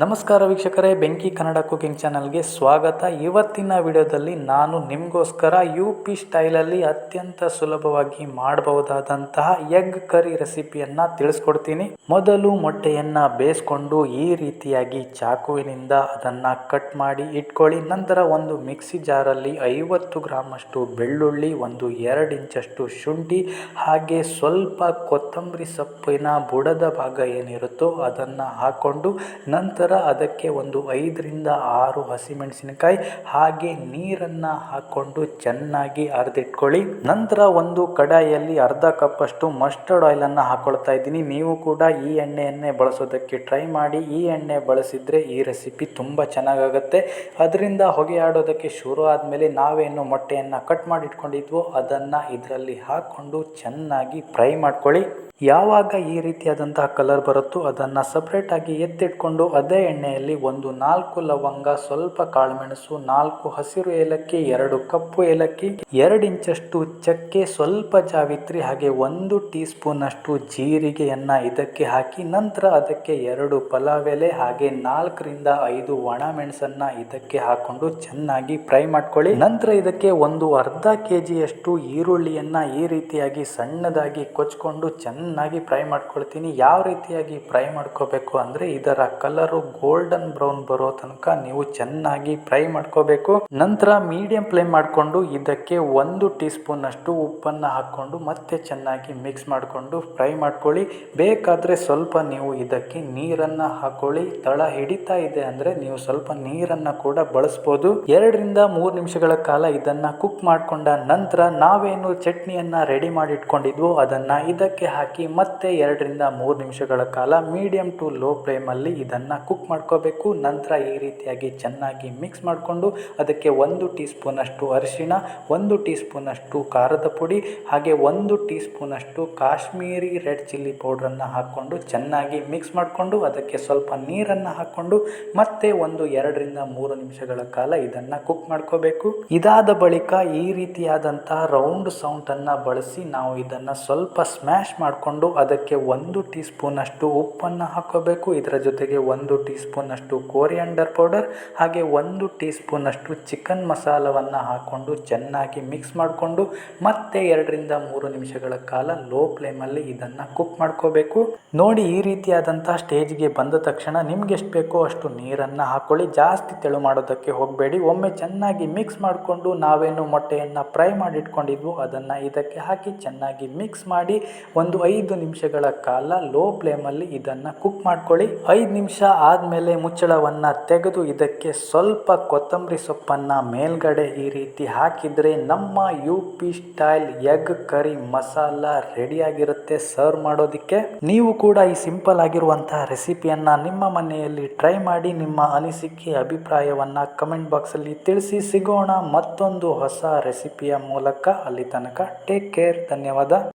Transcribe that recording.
ನಮಸ್ಕಾರ ವೀಕ್ಷಕರೇ, ಬೆಂಕಿ ಕನ್ನಡ ಕುಕಿಂಗ್ ಚಾನಲ್ಗೆ ಸ್ವಾಗತ. ಇವತ್ತಿನ ವಿಡಿಯೋದಲ್ಲಿ ನಾನು ನಿಮಗೋಸ್ಕರ UP ಸ್ಟೈಲಲ್ಲಿ ಅತ್ಯಂತ ಸುಲಭವಾಗಿ ಮಾಡಬಹುದಾದಂತಹ ಎಗ್ ಕರಿ ರೆಸಿಪಿಯನ್ನು ತಿಳಿಸ್ಕೊಡ್ತೀನಿ. ಮೊದಲು ಮೊಟ್ಟೆಯನ್ನು ಬೇಯಿಸ್ಕೊಂಡು ಈ ರೀತಿಯಾಗಿ ಚಾಕುವಿನಿಂದ ಅದನ್ನು ಕಟ್ ಮಾಡಿ ಇಟ್ಕೊಳ್ಳಿ. ನಂತರ ಒಂದು ಮಿಕ್ಸಿ ಜಾರಲ್ಲಿ 50 ಗ್ರಾಮ್ ಅಷ್ಟು ಬೆಳ್ಳುಳ್ಳಿ, ಒಂದು 2 ಇಂಚಷ್ಟು ಶುಂಠಿ, ಹಾಗೆ ಸ್ವಲ್ಪ ಕೊತ್ತಂಬರಿ ಸೊಪ್ಪಿನ ಬುಡದ ಭಾಗ ಏನಿರುತ್ತೋ ಅದನ್ನು ಹಾಕ್ಕೊಂಡು ನಂತರ ಅದಕ್ಕೆ ಒಂದು 5 ರಿಂದ 6 ಹಸಿಮೆಣಸಿನಕಾಯಿ ಹಾಗೆ ನೀರನ್ನು ಹಾಕ್ಕೊಂಡು ಚೆನ್ನಾಗಿ ಅರೆದಿಟ್ಕೊಳ್ಳಿ. ನಂತರ ಒಂದು ಕಡಾಯಿಯಲ್ಲಿ ಅರ್ಧ ಕಪ್ ಅಷ್ಟು ಮಸ್ಟರ್ಡ್ ಆಯಿಲನ್ನು ಹಾಕೊಳ್ತಾ ಇದ್ದೀನಿ. ನೀವು ಕೂಡ ಈ ಎಣ್ಣೆಯನ್ನೇ ಬಳಸೋದಕ್ಕೆ ಟ್ರೈ ಮಾಡಿ. ಈ ಎಣ್ಣೆ ಬಳಸಿದರೆ ಈ ರೆಸಿಪಿ ತುಂಬ ಚೆನ್ನಾಗಾಗುತ್ತೆ. ಅದರಿಂದ ಹೊಗೆ ಆಡೋದಕ್ಕೆ ಶುರು ಆದಮೇಲೆ ನಾವೇನು ಮೊಟ್ಟೆಯನ್ನು ಕಟ್ ಮಾಡಿ ಇಟ್ಕೊಂಡಿದ್ವೋ ಅದನ್ನು ಇದರಲ್ಲಿ ಹಾಕ್ಕೊಂಡು ಚೆನ್ನಾಗಿ ಫ್ರೈ ಮಾಡ್ಕೊಳ್ಳಿ. ಯಾವಾಗ ಈ ರೀತಿಯಾದಂತಹ ಕಲರ್ ಬರುತ್ತೋ ಅದನ್ನು ಸಪ್ರೇಟಾಗಿ ಎತ್ತಿಟ್ಕೊಂಡು ಅದೇ ಎಣ್ಣೆಯಲ್ಲಿ ಒಂದು 4 ಲವಂಗ, ಸ್ವಲ್ಪ ಕಾಳುಮೆಣಸು, 4 ಹಸಿರು ಏಲಕ್ಕಿ, 2 ಕಪ್ಪು ಏಲಕ್ಕಿ, 2 ಇಂಚಷ್ಟು ಚಕ್ಕೆ, ಸ್ವಲ್ಪ ಜಾವಿತ್ರಿ ಹಾಗೆ 1 ಟೀ ಸ್ಪೂನ್ ಅಷ್ಟು ಜೀರಿಗೆಯನ್ನು ಇದಕ್ಕೆ ಹಾಕಿ ನಂತರ ಅದಕ್ಕೆ 2 ಪಲಾವ್ ಎಲೆ ಹಾಗೆ 4 ರಿಂದ 5 ಒಣ ಮೆಣಸನ್ನು ಇದಕ್ಕೆ ಹಾಕೊಂಡು ಚೆನ್ನಾಗಿ ಫ್ರೈ ಮಾಡ್ಕೊಳ್ಳಿ. ನಂತರ ಇದಕ್ಕೆ ಒಂದು ಅರ್ಧ ಕೆಜಿಯಷ್ಟು ಈರುಳ್ಳಿಯನ್ನು ಈ ರೀತಿಯಾಗಿ ಸಣ್ಣದಾಗಿ ಕೊಚ್ಕೊಂಡು ಚೆನ್ನಾಗಿ ಫ್ರೈ ಮಾಡ್ಕೊಳ್ತೀನಿ. ಯಾವ ರೀತಿಯಾಗಿ ಫ್ರೈ ಮಾಡ್ಕೋಬೇಕು ಅಂದರೆ ಇದರ ಕಲರು ಗೋಲ್ಡನ್ ಬ್ರೌನ್ ಬರೋ ತನಕ ನೀವು ಚೆನ್ನಾಗಿ ಫ್ರೈ ಮಾಡ್ಕೋಬೇಕು. ನಂತರ ಮೀಡಿಯಂ ಫ್ಲೇಮ್ ಮಾಡಿಕೊಂಡು ಇದಕ್ಕೆ 1 ಟೀ ಸ್ಪೂನ್ ಅಷ್ಟು ಉಪ್ಪನ್ನು ಹಾಕ್ಕೊಂಡು ಮತ್ತೆ ಚೆನ್ನಾಗಿ ಮಿಕ್ಸ್ ಮಾಡಿಕೊಂಡು ಫ್ರೈ ಮಾಡ್ಕೊಳ್ಳಿ. ಬೇಕಾದರೆ ಸ್ವಲ್ಪ ನೀವು ಇದಕ್ಕೆ ನೀರನ್ನು ಹಾಕೊಳ್ಳಿ. ತಳ ಹಿಡಿತಾ ಇದೆ ಅಂದರೆ ನೀವು ಸ್ವಲ್ಪ ನೀರನ್ನು ಕೂಡ ಬಳಸ್ಬೋದು. 2 ರಿಂದ 3 ನಿಮಿಷಗಳ ಕಾಲ ಇದನ್ನು ಕುಕ್ ಮಾಡಿಕೊಂಡ ನಂತರ ನಾವೇನು ಚಟ್ನಿಯನ್ನು ರೆಡಿ ಮಾಡಿ ಇಟ್ಕೊಂಡಿದ್ವೋ ಅದನ್ನು ಇದಕ್ಕೆ ಹಾಕಿ ಮತ್ತೆ 2 ರಿಂದ 3 ನಿಮಿಷಗಳ ಕಾಲ ಮೀಡಿಯಂ ಟು ಲೋ ಫ್ಲೇಮಲ್ಲಿ ಇದನ್ನು ಕುಕ್ ಮಾಡ್ಕೋಬೇಕು. ನಂತರ ಈ ರೀತಿಯಾಗಿ ಚೆನ್ನಾಗಿ ಮಿಕ್ಸ್ ಮಾಡಿಕೊಂಡು ಅದಕ್ಕೆ 1 ಟೀ ಸ್ಪೂನ್ ಅಷ್ಟು ಅರಿಶಿಣ, 1 ಟೀ ಸ್ಪೂನ್ ಅಷ್ಟು ಖಾರದ ಪುಡಿ ಹಾಗೆ 1 ಟೀ ಸ್ಪೂನ್ ಅಷ್ಟು ಕಾಶ್ಮೀರಿ ರೆಡ್ ಚಿಲ್ಲಿ ಪೌಡ್ರನ್ನು ಹಾಕ್ಕೊಂಡು ಚೆನ್ನಾಗಿ ಮಿಕ್ಸ್ ಮಾಡಿಕೊಂಡು ಅದಕ್ಕೆ ಸ್ವಲ್ಪ ನೀರನ್ನು ಹಾಕ್ಕೊಂಡು ಮತ್ತೆ ಒಂದು 2 ರಿಂದ 3 ನಿಮಿಷಗಳ ಕಾಲ ಇದನ್ನು ಕುಕ್ ಮಾಡ್ಕೋಬೇಕು. ಇದಾದ ಬಳಿಕ ಈ ರೀತಿಯಾದಂತಹ ರೌಂಡ್ ಸೌಂಟನ್ನು ಬಳಸಿ ನಾವು ಇದನ್ನು ಸ್ವಲ್ಪ ಸ್ಮ್ಯಾಶ್ ಮಾಡಿಕೊಂಡು ಅದಕ್ಕೆ 1 ಟೀ ಸ್ಪೂನ್ ಅಷ್ಟು ಉಪ್ಪನ್ನು ಹಾಕೋಬೇಕು. ಇದರ ಜೊತೆಗೆ 1 ಟೀ ಸ್ಪೂನ್ ಅಷ್ಟು ಕೋರಿಯಾಂಡರ್ ಪೌಡರ್ ಹಾಗೆ 1 ಟೀ ಸ್ಪೂನ್ ಅಷ್ಟು ಚಿಕನ್ ಮಸಾಲವನ್ನು ಹಾಕ್ಕೊಂಡು ಚೆನ್ನಾಗಿ ಮಿಕ್ಸ್ ಮಾಡಿಕೊಂಡು ಮತ್ತೆ 2 ರಿಂದ 3 ನಿಮಿಷಗಳ ಕಾಲ ಲೋ ಫ್ಲೇಮಲ್ಲಿ ಇದನ್ನು ಕುಕ್ ಮಾಡ್ಕೋಬೇಕು. ನೋಡಿ, ಈ ರೀತಿಯಾದಂತಹ ಸ್ಟೇಜ್ಗೆ ಬಂದ ತಕ್ಷಣ ನಿಮ್ಗೆ ಎಷ್ಟು ಬೇಕೋ ಅಷ್ಟು ನೀರನ್ನು ಹಾಕೊಳ್ಳಿ. ಜಾಸ್ತಿ ತೆಳು ಮಾಡೋದಕ್ಕೆ ಹೋಗಬೇಡಿ. ಒಮ್ಮೆ ಚೆನ್ನಾಗಿ ಮಿಕ್ಸ್ ಮಾಡಿಕೊಂಡು ನಾವೇನು ಮೊಟ್ಟೆಯನ್ನು ಫ್ರೈ ಮಾಡಿ ಇಟ್ಕೊಂಡಿದ್ವೋ ಅದನ್ನು ಇದಕ್ಕೆ ಹಾಕಿ ಚೆನ್ನಾಗಿ ಮಿಕ್ಸ್ ಮಾಡಿ ಒಂದು 5 ನಿಮಿಷಗಳ ಕಾಲ ಲೋ ಫ್ಲೇಮಲ್ಲಿ ಇದನ್ನು ಕುಕ್ ಮಾಡ್ಕೊಳ್ಳಿ. 5 ನಿಮಿಷ ಆದಮೇಲೆ ಮುಚ್ಚಳವನ್ನು ತೆಗೆದು ಇದಕ್ಕೆ ಸ್ವಲ್ಪ ಕೊತ್ತಂಬರಿ ಸೊಪ್ಪನ್ನು ಮೇಲ್ಗಡೆ ಈ ರೀತಿ ಹಾಕಿದರೆ ನಮ್ಮ UP style egg curry masala ರೆಡಿಯಾಗಿರುತ್ತೆ ಸರ್ವ್ ಮಾಡೋದಕ್ಕೆ. ನೀವು ಕೂಡ ಈ ಸಿಂಪಲ್ ಆಗಿರುವಂತಹ ರೆಸಿಪಿಯನ್ನು ನಿಮ್ಮ ಮನೆಯಲ್ಲಿ ಟ್ರೈ ಮಾಡಿ ನಿಮ್ಮ ಅನಿಸಿಕೆ ಅಭಿಪ್ರಾಯವನ್ನು ಕಮೆಂಟ್ ಬಾಕ್ಸಲ್ಲಿ ತಿಳಿಸಿ. ಸಿಗೋಣ ಮತ್ತೊಂದು ಹೊಸ ರೆಸಿಪಿಯ ಮೂಲಕ. ಅಲ್ಲಿ ತನಕ ಟೇಕ್ ಕೇರ್. ಧನ್ಯವಾದ.